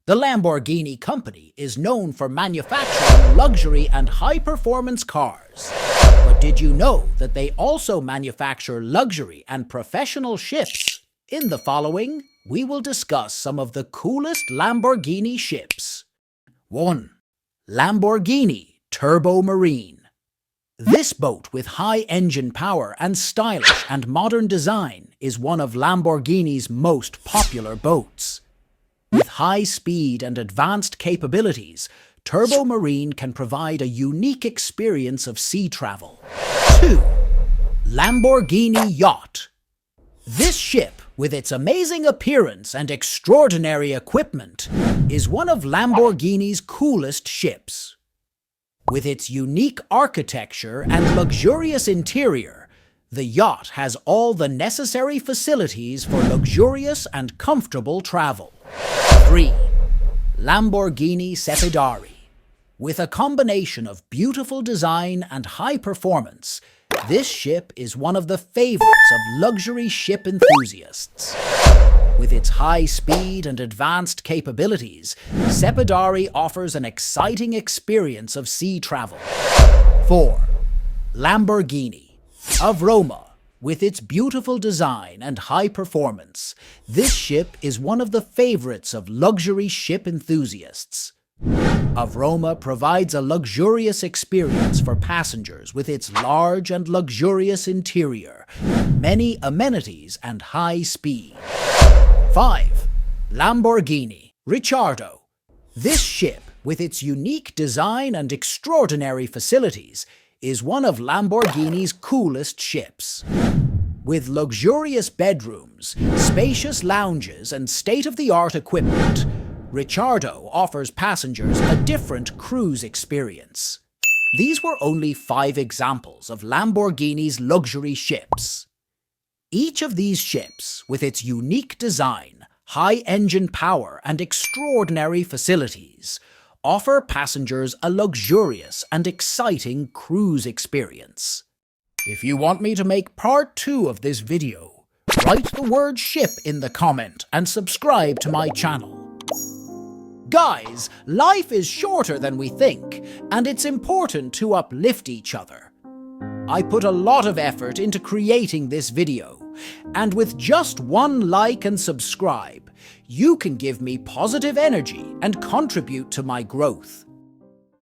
The Lamborghini company is known for manufacturing luxury and high-performance cars. But did you know that they also manufacture luxury and professional ships? In the following, we will discuss some of the coolest Lamborghini ships. 1. Lamborghini Turbo Marine. This boat with high engine power and stylish and modern design is one of Lamborghini's most popular boats. With high speed and advanced capabilities, Turbo Marine can provide a unique experience of sea travel. 2. Lamborghini Yacht. This ship, with its amazing appearance and extraordinary equipment, is one of Lamborghini's coolest ships. With its unique architecture and luxurious interior, the yacht has all the necessary facilities for luxurious and comfortable travel. 3. Lamborghini Separi. With a combination of beautiful design and high performance, this ship is one of the favorites of luxury ship enthusiasts. With its high speed and advanced capabilities, Separi offers an exciting experience of sea travel. 4. Lamborghini of Roma. With its beautiful design and high performance, this ship is one of the favorites of luxury ship enthusiasts. Of Roma provides a luxurious experience for passengers with its large and luxurious interior, many amenities and high speed. 5. Lamborghini Richardo. This ship, with its unique design and extraordinary facilities, is one of Lamborghini's coolest ships. With luxurious bedrooms, spacious lounges, and state-of-the-art equipment, Richardo offers passengers a different cruise experience. These were only 5 examples of Lamborghini's luxury ships. Each of these ships, with its unique design, high engine power, and extraordinary facilities, offer passengers a luxurious and exciting cruise experience. If you want me to make part 2 of this video, write the word ship in the comment and subscribe to my channel. Guys, life is shorter than we think, and it's important to uplift each other. I put a lot of effort into creating this video, and with just 1 like and subscribe, you can give me positive energy and contribute to my growth.